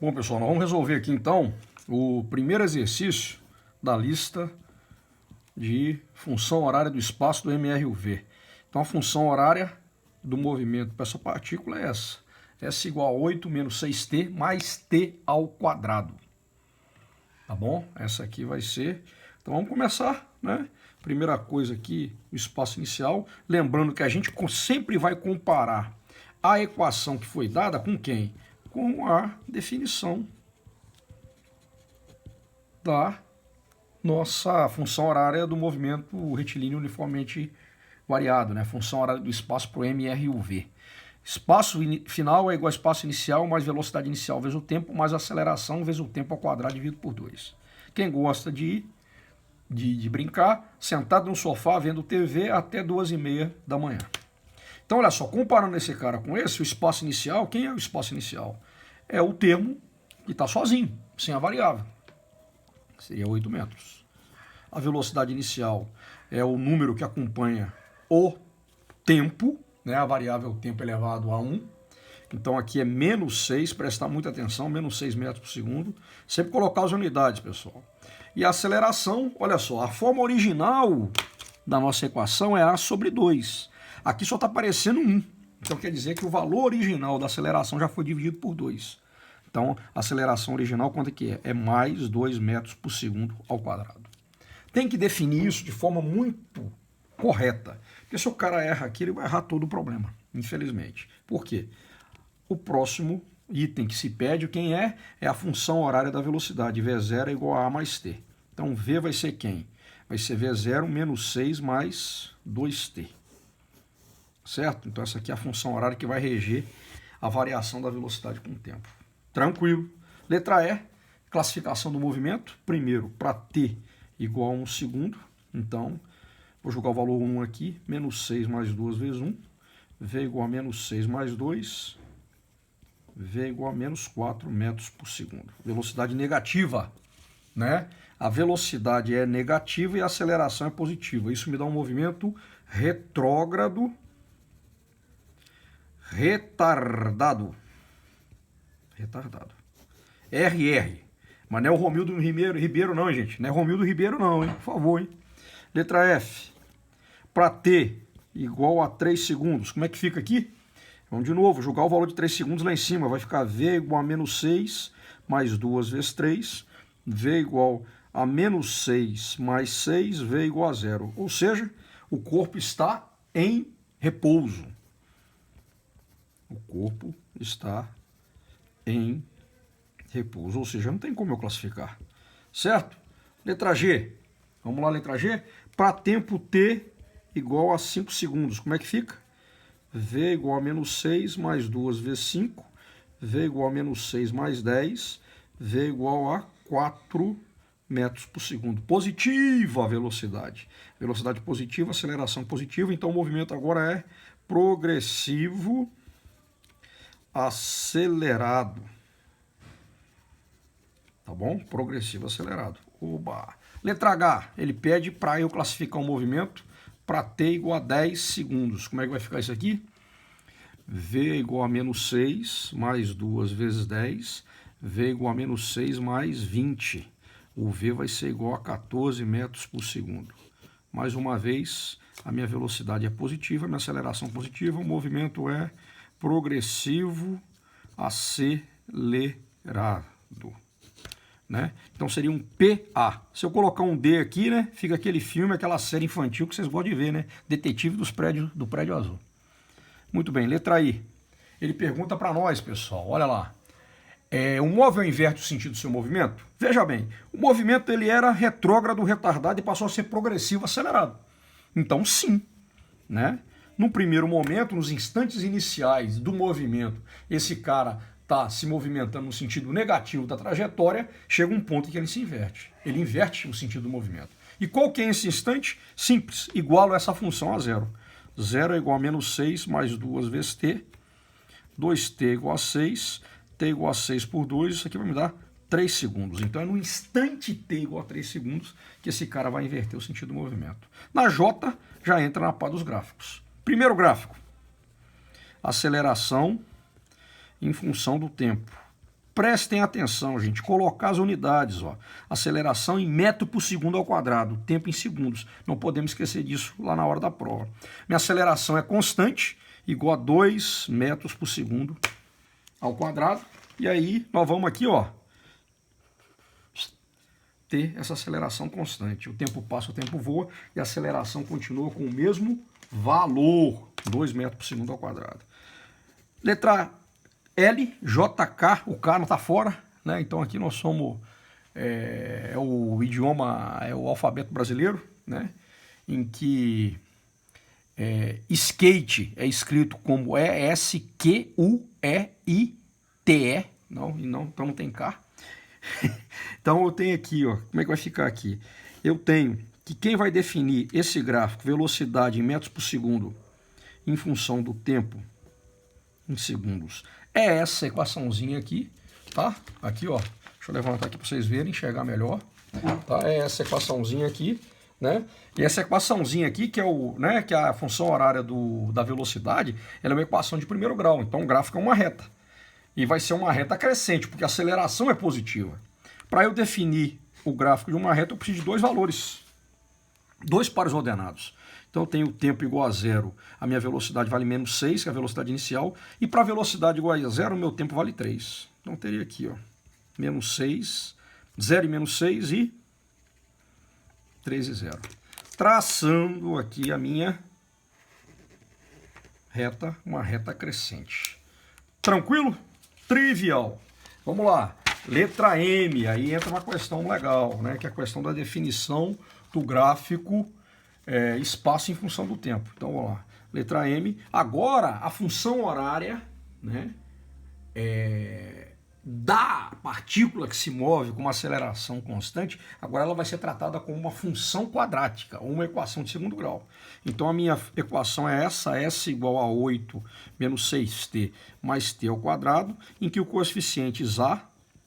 Bom, pessoal, nós vamos resolver aqui então o primeiro exercício da lista de função horária do espaço do MRUV. Então a função horária do movimento para essa partícula é essa. S igual a 8 menos 6t mais t ao quadrado. Tá bom? Essa aqui vai ser... Então vamos começar, né? Primeira coisa aqui, o espaço inicial. Lembrando que a gente sempre vai comparar a equação que foi dada com quem? Com a definição da nossa função horária do movimento retilíneo uniformemente variado, né? Função horária do espaço para o MRUV. Espaço final é igual a espaço inicial mais velocidade inicial vezes o tempo mais aceleração vezes o tempo ao quadrado dividido por 2. Quem gosta de brincar, sentado no sofá vendo TV até 2h30 da manhã. Então, olha só, comparando esse cara com esse, o espaço inicial, quem é o espaço inicial? É o termo que está sozinho, sem a variável. Seria 8 metros. A velocidade inicial é o número que acompanha o tempo, né? A variável é o tempo elevado a 1. Então aqui é menos 6, prestar muita atenção, menos 6 metros por segundo. Sempre colocar as unidades, pessoal. E a aceleração, olha só, a forma original da nossa equação é A sobre 2. Aqui só está aparecendo 1. Então quer dizer que o valor original da aceleração já foi dividido por 2. Então a aceleração original, quanto é que é? É mais 2 metros por segundo ao quadrado. Tem que definir isso de forma muito correta. Porque se o cara erra aqui, ele vai errar todo o problema, infelizmente. Por quê? O próximo item que se pede, quem é? É a função horária da velocidade. V0 é igual a A mais T. Então V vai ser quem? Vai ser V0 menos 6 mais 2T. Certo? Então essa aqui é a função horária que vai reger a variação da velocidade com o tempo. Tranquilo. Letra E, classificação do movimento. Primeiro, para T igual a 1 segundo. Então, vou jogar o valor 1 aqui. Menos 6 mais 2 vezes 1. V igual a menos 6 mais 2. V igual a menos 4 metros por segundo. Velocidade negativa, né? A velocidade é negativa e a aceleração é positiva. Isso me dá um movimento retrógrado, retardado. RR. Mas não é o Romildo Ribeiro não, gente. Não é Romildo Ribeiro não, hein? Por favor, hein? Letra F. Para T igual a 3 segundos. Como é que fica aqui? Vamos de novo, jogar o valor de 3 segundos lá em cima. Vai ficar V igual a menos 6 mais 2 vezes 3. V igual a menos 6 mais 6. V igual a 0. Ou seja, o corpo está em repouso. O corpo está em repouso. Ou seja, não tem como eu classificar. Certo? Letra G. Vamos lá, letra G. Para tempo T igual a 5 segundos. Como é que fica? V igual a menos 6 mais 2 vezes 5. V igual a menos 6 mais 10. V igual a 4 metros por segundo. Positiva a velocidade. Velocidade positiva, aceleração positiva. Então o movimento agora é progressivo acelerado. Tá bom? Progressivo acelerado. Oba! Letra H. Ele pede para eu classificar um movimento para T igual a 10 segundos. Como é que vai ficar isso aqui? V igual a menos 6 mais 2 vezes 10. V igual a menos 6 mais 20. O V vai ser igual a 14 metros por segundo. Mais uma vez, a minha velocidade é positiva, a minha aceleração positiva, o movimento é progressivo acelerado. Né? Então seria um PA. Se eu colocar um D aqui, né, fica aquele filme, aquela série infantil que vocês gostam de ver, né? Detetive do Prédio Azul. Muito bem, letra I. Ele pergunta para nós, pessoal, olha lá. O móvel inverte o sentido do seu movimento? Veja bem, o movimento ele era retrógrado, retardado e passou a ser progressivo, acelerado. Então sim, né? No primeiro momento, nos instantes iniciais do movimento, esse cara está se movimentando no sentido negativo da trajetória, chega um ponto em que ele se inverte. Ele inverte o sentido do movimento. E qual que é esse instante? Simples, igualo essa função a 0. 0 é igual a menos 6 mais 2 vezes t. 2t é igual a 6. T igual a 6 por 2. Isso aqui vai me dar 3 segundos. Então é no instante t igual a 3 segundos que esse cara vai inverter o sentido do movimento. Na J, já entra na pá dos gráficos. Primeiro gráfico. Aceleração em função do tempo. Prestem atenção, gente, colocar as unidades, ó. Aceleração em metro por segundo ao quadrado, tempo em segundos. Não podemos esquecer disso lá na hora da prova. Minha aceleração é constante, igual a 2 metros por segundo ao quadrado. E aí nós vamos aqui, ó, ter essa aceleração constante. O tempo passa, o tempo voa e a aceleração continua com o mesmo valor, 2 metros por segundo ao quadrado. Letra L, JK, o K não está fora, né? Então aqui nós somos, o idioma, é o alfabeto brasileiro, né? Em que skate é escrito como E-S-Q-U-E-I-T-E, então não tem K. Então eu tenho aqui, ó, como é que vai ficar aqui? Eu tenho que quem vai definir esse gráfico, velocidade em metros por segundo, em função do tempo em segundos, é essa equaçãozinha aqui, tá? Aqui, ó, deixa eu levantar aqui para vocês verem, enxergar melhor, tá? É essa equaçãozinha aqui, né? E essa equaçãozinha aqui, que é que é a função horária da velocidade, ela é uma equação de primeiro grau, então o gráfico é uma reta. E vai ser uma reta crescente, porque a aceleração é positiva. Para eu definir o gráfico de uma reta, eu preciso de dois valores, dois pares ordenados. Então eu tenho o tempo igual a zero, a minha velocidade vale menos 6, que é a velocidade inicial, e para a velocidade igual a zero, o meu tempo vale 3. Então eu teria aqui, ó, menos 6, 0 e menos 6 e 3 e 0. Traçando aqui a minha reta, uma reta crescente. Tranquilo? Trivial. Vamos lá. Letra M, aí entra uma questão legal, né? Que é a questão da definição do gráfico espaço em função do tempo. Então, vamos lá. Letra M. Agora, a função horária, né? Da partícula que se move com uma aceleração constante, agora ela vai ser tratada como uma função quadrática, ou uma equação de segundo grau. Então a minha equação é essa, S igual a 8 menos 6t mais t ao quadrado, em que o coeficiente A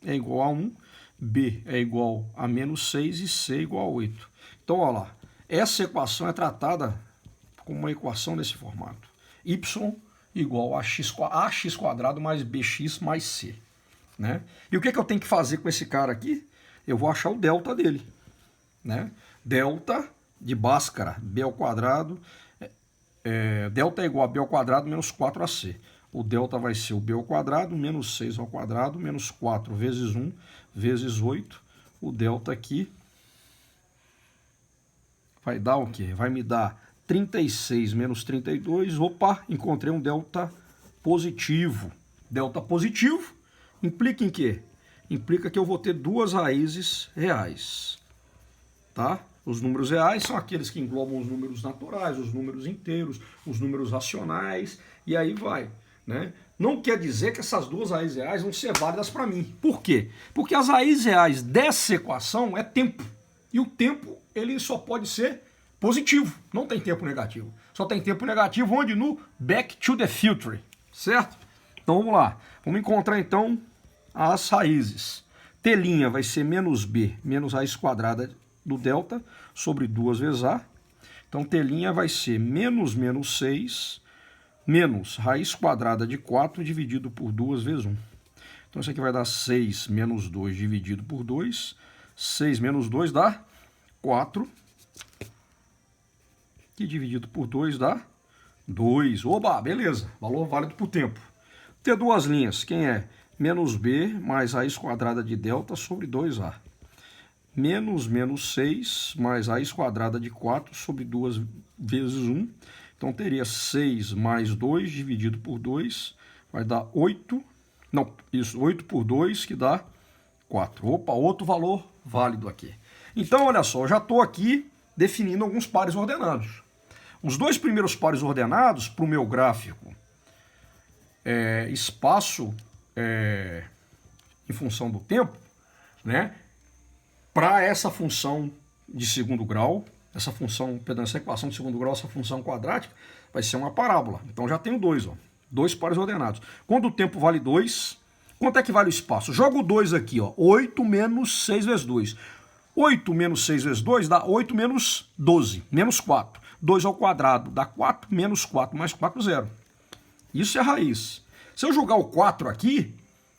é igual a 1, B é igual a menos 6 e C é igual a 8. Então, olha lá, essa equação é tratada como uma equação desse formato. Y igual a ax quadrado mais bx mais c. Né? E o que eu tenho que fazer com esse cara aqui? Eu vou achar o delta dele. Né? Delta de Bhaskara, b ao quadrado, delta é igual a b ao quadrado menos 4ac. O delta vai ser o b ao quadrado menos 6 ao quadrado menos 4 vezes 1 vezes 8. O delta aqui vai dar o quê? Vai me dar 36 menos 32. Opa, encontrei um delta positivo. Delta positivo implica em quê? Implica que eu vou ter duas raízes reais. Tá? Os números reais são aqueles que englobam os números naturais, os números inteiros, os números racionais, e aí vai. Né? Não quer dizer que essas duas raízes reais vão ser válidas para mim. Por quê? Porque as raízes reais dessa equação é tempo. E o tempo ele só pode ser positivo, não tem tempo negativo. Só tem tempo negativo onde? No Back to the Future, certo? Então vamos lá. Vamos encontrar então as raízes. T' vai ser menos b menos raiz quadrada do delta sobre 2 vezes a. Então T' vai ser menos 6 menos raiz quadrada de 4 dividido por 2 vezes 1. Então isso aqui vai dar 6 menos 2 dividido por 2. 6 menos 2 dá 4. Que dividido por 2 dá 2. Oba, beleza. Valor válido por tempo. Ter duas linhas. Quem é? Menos b mais raiz quadrada de delta sobre 2a. Menos 6 mais raiz quadrada de 4 sobre 2 vezes 1. Então teria 6 mais 2 dividido por 2. Vai dar 8. Não, isso, 8 por 2 que dá 4. Opa, outro valor válido aqui. Então, olha só, eu já estou aqui definindo alguns pares ordenados. Os dois primeiros pares ordenados para o meu gráfico espaço em função do tempo, né? Para essa função de segundo grau, essa equação de segundo grau, essa função quadrática, vai ser uma parábola. Então já tenho dois, ó, dois pares ordenados. Quando o tempo vale 2, quanto é que vale o espaço? Jogo 2 aqui, ó, 8 menos 6 vezes 2. 8 menos 6 vezes 2 dá 8 menos 12, menos 4. 2 ao quadrado dá 4, menos 4 mais 4, 0. Isso é a raiz. Se eu jogar o 4 aqui,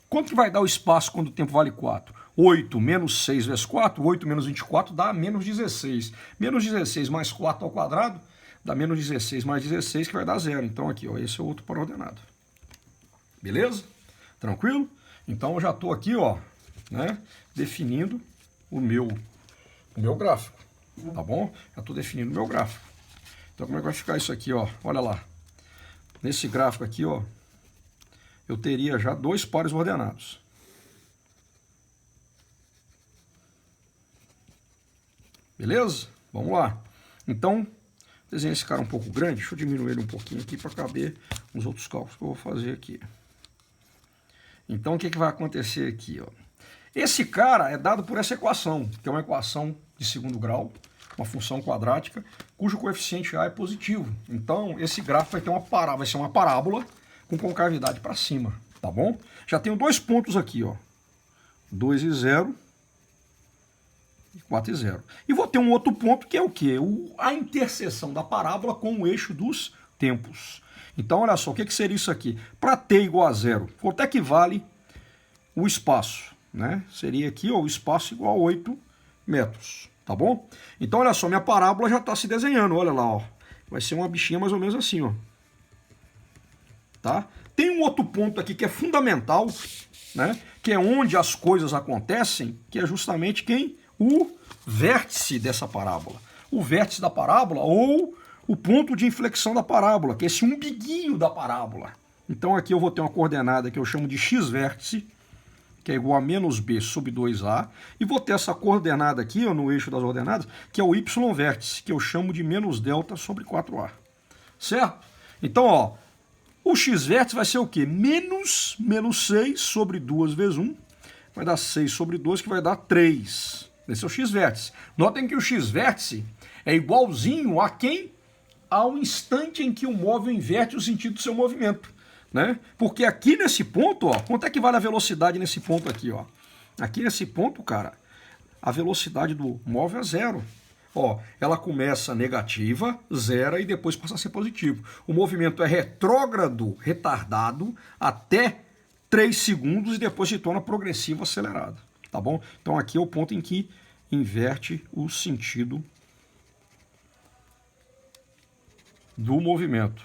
Quanto que vai dar o espaço quando o tempo vale 4? 8 menos 6 vezes 4, 8 menos 24 dá menos 16. Menos 16 mais 4 ao quadrado dá menos 16 mais 16, que vai dar 0. Então aqui, ó, esse é o outro par ordenado. Beleza? Tranquilo? Então eu já estou aqui, ó, né, definindo o meu gráfico. Tá bom? Já estou definindo o meu gráfico. Então como é que vai ficar isso aqui, ó? Olha lá. Nesse gráfico aqui, ó, eu teria já 2 pares ordenados. Beleza? Vamos lá. Então, desenhei esse cara um pouco grande. Deixa eu diminuir ele um pouquinho aqui para caber os outros cálculos que eu vou fazer aqui. Então, o que vai acontecer aqui, ó? Esse cara é dado por essa equação, que é uma equação de segundo grau, uma função quadrática, cujo coeficiente A é positivo. Então, esse gráfico vai ter vai ser uma parábola com concavidade para cima, tá bom? Já tenho 2 pontos aqui, ó. 2 e 0 e 4 e 0. E vou ter um outro ponto que é o quê? A interseção da parábola com o eixo dos tempos. Então, olha só, o que seria isso aqui? Para t igual a 0, quanto é que vale o espaço? Né? Seria aqui, ó, o espaço igual a 8 metros, tá bom? Então, olha só, minha parábola já está se desenhando, olha lá, ó. Vai ser uma bichinha mais ou menos assim, ó. Tá? Tem um outro ponto aqui que é fundamental, né? Que é onde as coisas acontecem, que é justamente quem? O vértice dessa parábola. O vértice da parábola ou o ponto de inflexão da parábola, que é esse umbiguinho da parábola. Então aqui eu vou ter uma coordenada que eu chamo de x-vértice, que é igual a menos b sobre 2a, e vou ter essa coordenada aqui, ó, no eixo das ordenadas, que é o y-vértice, que eu chamo de menos delta sobre 4a. Certo? Então, ó, o x-vértice vai ser o quê? Menos 6 sobre 2 vezes 1, vai dar 6 sobre 2, que vai dar 3. Esse é o x-vértice. Notem que o x-vértice é igualzinho a quem? Ao instante em que o móvel inverte o sentido do seu movimento. Né? Porque aqui nesse ponto, ó, quanto é que vale a velocidade nesse ponto aqui? Ó? Aqui nesse ponto, cara, a velocidade do móvel é 0. Ó, ela começa negativa, zera e depois passa a ser positivo. O movimento é retrógrado, retardado, até 3 segundos e depois se torna progressivo, acelerado. Tá bom? Então aqui é o ponto em que inverte o sentido do movimento.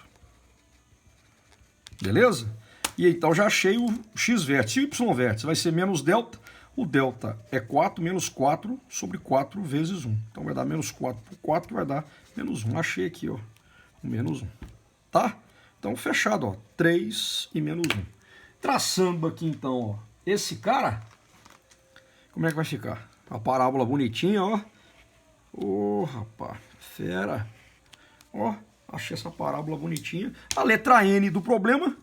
Beleza? E então já achei o x-vértice. E o y-vértice vai ser menos delta. O delta é 4 menos 4 sobre 4 vezes 1. Então vai dar menos 4 por 4, que vai dar menos 1. Achei aqui, ó, o menos 1. Tá? Então fechado, ó, 3 e menos 1. Traçando aqui então, ó, esse cara, como é que vai ficar? A parábola bonitinha, ó. Ô, rapaz, fera. Ó, achei essa parábola bonitinha. A letra N do problema,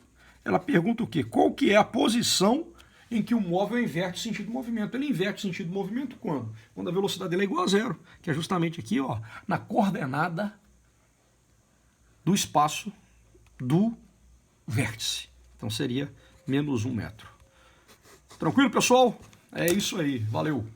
ela pergunta o quê? Qual que é a posição em que o móvel inverte o sentido do movimento? Ele inverte o sentido do movimento quando? Quando a velocidade dele é igual a 0, que é justamente aqui, ó, na coordenada do espaço do vértice. Então seria menos 1 metro. Tranquilo, pessoal? É isso aí. Valeu!